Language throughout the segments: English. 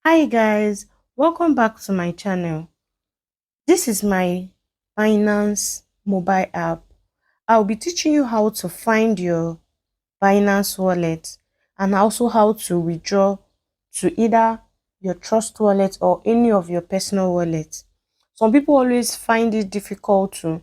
Hi guys, welcome back to my channel. This is my Binance mobile app. I'll be teaching you how to find your Binance wallet and also how to withdraw to either your trust wallet or any of your personal wallets. Some people always find it difficult to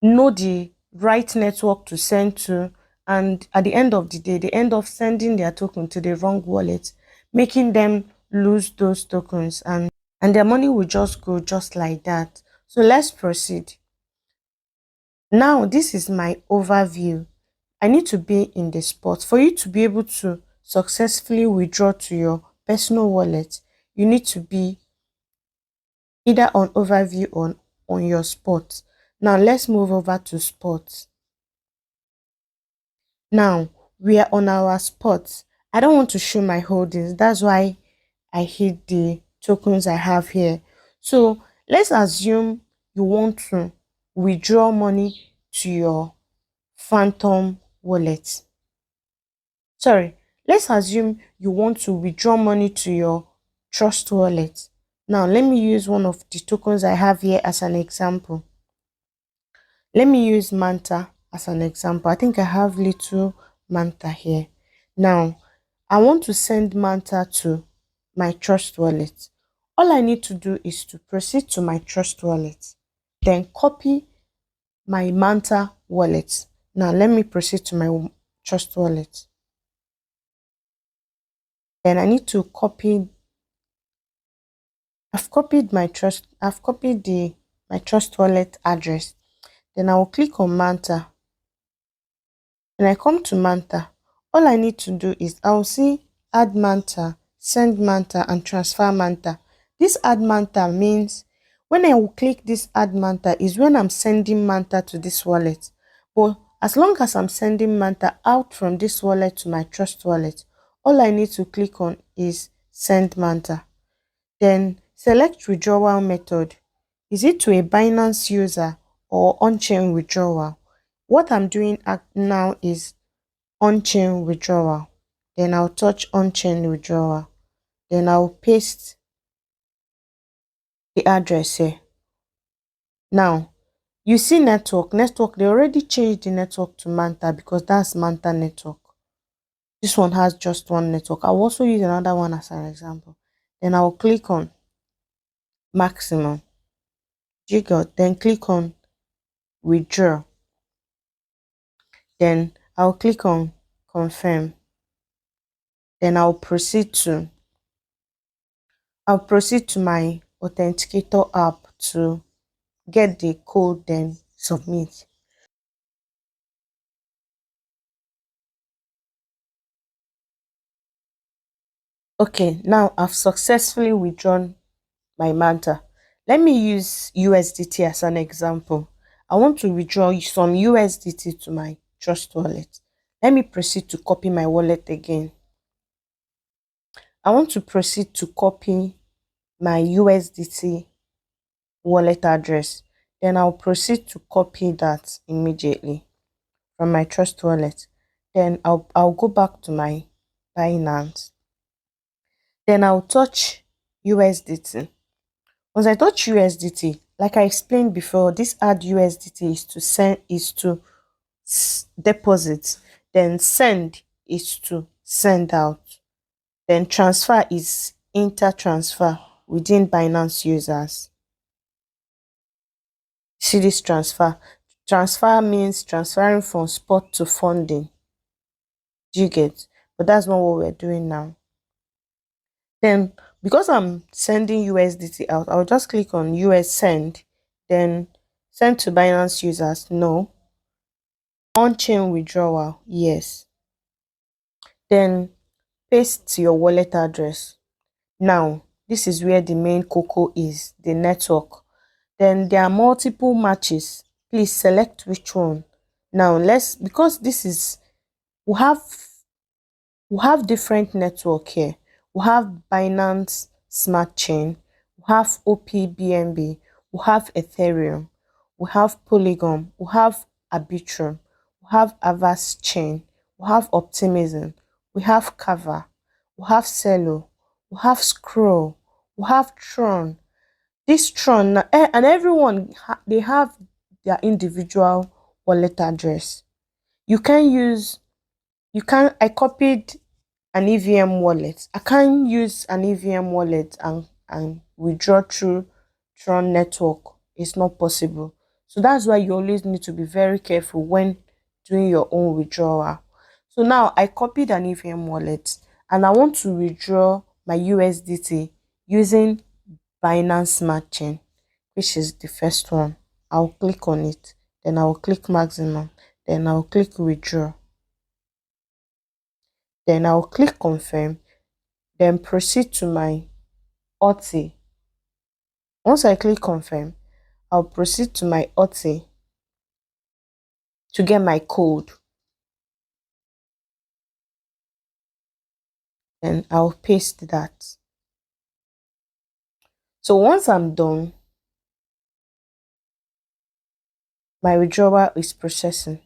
know the right network to send to, and at the end of the day they end up sending their token to the wrong wallet, making them lose those tokens, and their money will just go just like that. So let's proceed. Now this is my overview. I need to be in the spot. For you to be able to successfully withdraw to your personal wallet, you need to be either on overview or on your spot. Now let's move over to spot. Now we are on our spot. I don't want to show my holdings. That's why I hid the tokens I have here. So let's assume you want to withdraw money to your phantom wallet. Sorry, let's assume you want to withdraw money to your trust wallet. Now let me use one of the tokens I have here as an example. Let me use Manta as an example. I think I have little Manta here. Now, I want to send Manta to my trust wallet. All I need to do is to proceed to my trust wallet, then copy my Manta wallet. Now, let me proceed to my trust wallet. Then I need to copy. I've copied my trust wallet address. Then I will click on Manta. When I come to Manta, all I need to do is I will see add Manta, send Manta, and transfer Manta. This add Manta means when I will click this add Manta is when I'm sending Manta to this wallet. But as long as I'm sending Manta out from this wallet to my trust wallet, all I need to click on is send Manta. Then select withdrawal method. Is it to a Binance user or on-chain withdrawal? What I'm doing now is on-chain withdrawal. Then I'll touch on-chain withdrawal. Then I'll paste the address here. Now, you see network. They already changed the network to Manta because that's Manta network. This one has just one network. I'll also use another one as an example. Then I'll click on maximum. Then click on withdraw. Then I'll click on confirm. Then I'll proceed to my authenticator app to get the code, then submit. Okay, now I've successfully withdrawn my Manta. Let me use USDT as an example. I want to withdraw some USDT to my trust wallet. Let me proceed to copy my wallet again. I want to proceed to copy my USDT wallet address. Then I'll proceed to copy that immediately from my trust wallet. Then I'll go back to my Binance. Then I'll touch USDT. Once I touch USDT, like I explained before, this add USDT is to send, is to deposit. Then send is to send out. Then transfer is inter-transfer within Binance users. See this transfer? Transfer means transferring from spot to funding. Do you get? But that's not what we're doing now. Then because I'm sending USDT out, I'll just click on US send, then send to Binance users, no. On-chain withdrawal, yes. Then paste your wallet address. Now, this is where the main cocoa is, the network. Then there are multiple matches. Please select which one. Now because this is, we have different network here. We have Binance Smart Chain, we have OPBNB, we have Ethereum, we have Polygon, we have Arbitrum, we have Avast Chain, we have Optimism, we have Kava, we have Celo, we have Scroll, we have Tron. This Tron and everyone they have their individual wallet address. You can use you can I copied an EVM wallet. I can't use an EVM wallet and withdraw through Tron network. It's not possible. So that's why you always need to be very careful when doing your own withdrawal. So now I copied an EVM wallet and I want to withdraw my USDT using Binance Smart Chain, which is the first one. I'll click on it, then I'll click maximum, then I'll click withdraw, then I'll click confirm, then proceed to my OTI. Once I click confirm, I'll proceed to my OTI to get my code. Then I'll paste that. So once I'm done, my withdrawal is processing.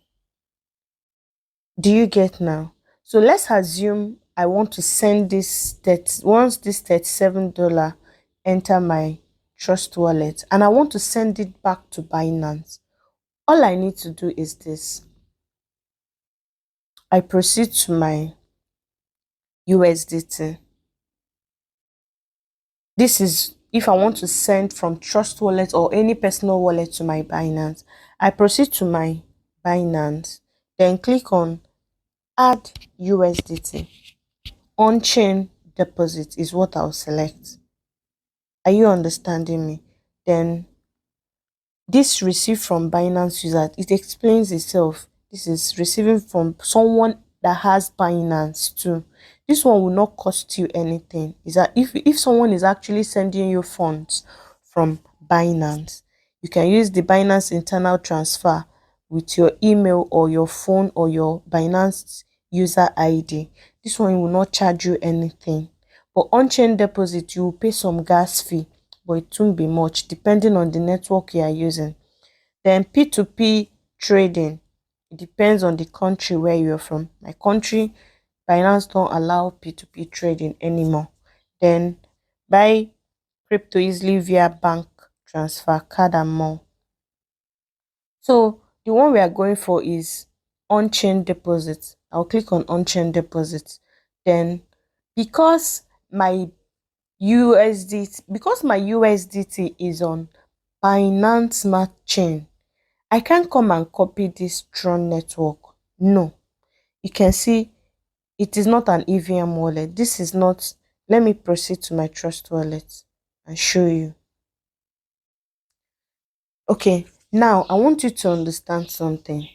Do you get now? So let's assume I want to send this once this $37 enter my Trust wallet and I want to send it back to Binance. All I need to do is this. I proceed to my USDT. This is if I want to send from Trust wallet or any personal wallet to my Binance. I proceed to my Binance, then click on add USDT. On-chain deposit is what I'll select. Are you understanding me? Then this received from Binance user, it explains itself. This is receiving from someone that has Binance too. This one will not cost you anything. Is that if someone is actually sending you funds from Binance, you can use the Binance internal transfer with your email or your phone or your Binance user ID. This one will not charge you anything. But on-chain deposit, you will pay some gas fee, but it won't be much depending on the network you are using. Then P2P trading, it depends on the country where you're from. My country, Binance don't allow P2P trading anymore. Then buy crypto easily via bank transfer, card and more. So the one we are going for is on-chain deposit. I'll click on on-chain deposit. Then because my USDT is on Binance Smart Chain, I can't come and copy this Tron network. No, you can see it is not an EVM wallet. This is not. Let me proceed to my Trust wallet and show you. Okay, now I want you to understand something.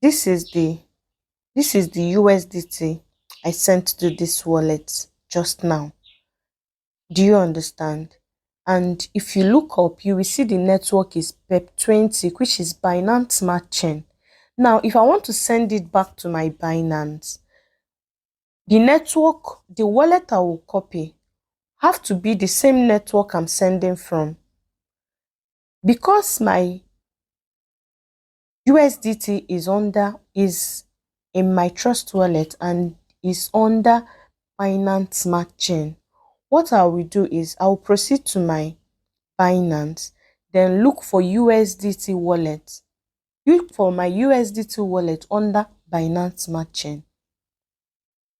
This is the USDT I sent to this wallet just now. Do you understand? And if you look up, you will see the network is BEP20, which is Binance Smart Chain. Now, if I want to send it back to my Binance, the network, the wallet I will copy have to be the same network I'm sending from. Because my USDT is in my Trust wallet and is under Binance Smart Chain, what I will do is I will proceed to my Binance, then look for USDT wallet. Look for my USDT wallet under Binance Smart Chain.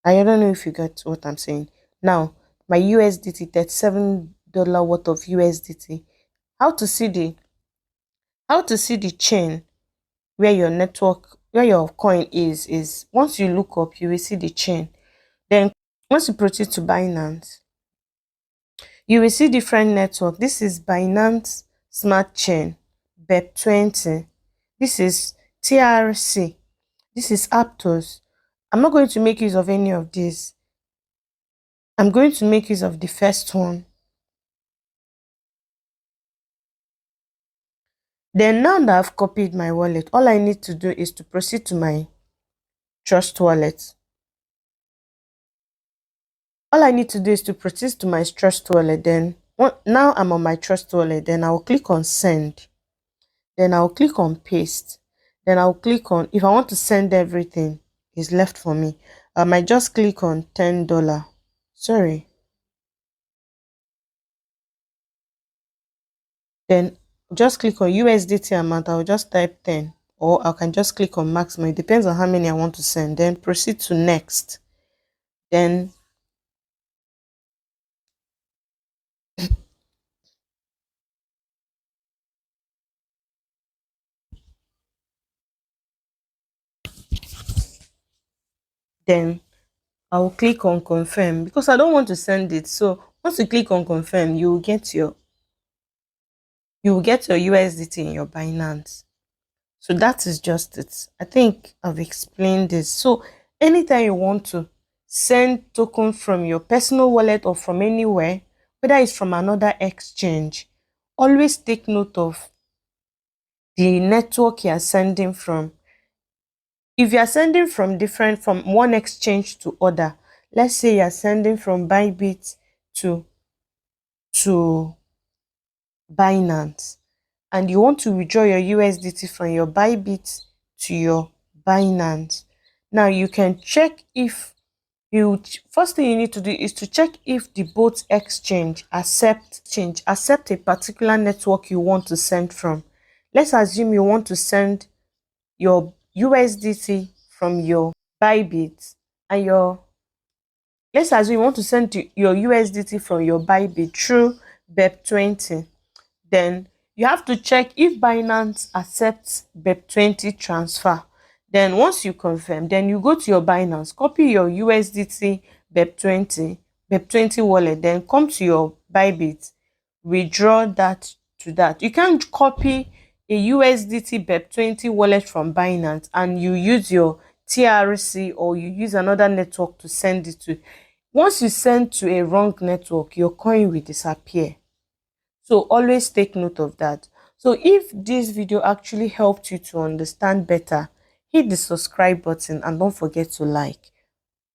I don't know if you get what I'm saying. Now, my USDT, $37 worth of USDT. How to see the chain where your network, where your coin is once you look up, you will see the chain. Then once you proceed to Binance, you will see different network. This is Binance Smart Chain, BEP20. This is TRC. This is Aptos. I'm not going to make use of any of these. I'm going to make use of the first one. Then now that I've copied my wallet, all I need to do is to proceed to my Trust wallet. All I need to do is to proceed to my Trust wallet. Then now I'm on my Trust wallet. Then I'll click on send. Then I'll click on paste. Then I'll click on, if I want to send everything, is left for me. I might just click on $10. Sorry. Then just click on USDT amount. I'll just type 10, or I can just click on maximum. It depends on how many I want to send. Then proceed to next. Then then I will click on confirm because I don't want to send it. So once you click on confirm, you will get your USDT in your Binance. So that is just it. I think I've explained this. So anytime you want to send token from your personal wallet or from anywhere, whether it's from another exchange, always take note of the network you are sending from. If you are sending from one exchange to other, let's say you are sending from Bybit to to Binance, and you want to withdraw your USDT from your Bybit to your Binance. Now you can check if first thing you need to do is to check if the both exchange accept a particular network you want to send from. Let's assume you want to send your USDT from your Bybit and your let's assume you want to send your USDT from your Bybit through BEP20. Then you have to check if Binance accepts BEP20 transfer. Then once you confirm, then you go to your Binance, copy your USDT BEP20 wallet, then come to your Bybit, withdraw that to that. You can't copy a USDT BEP20 wallet from Binance and you use your TRC or you use another network to send it to. Once you send to a wrong network, your coin will disappear. So always take note of that. So if this video actually helped you to understand better, hit the subscribe button and don't forget to like.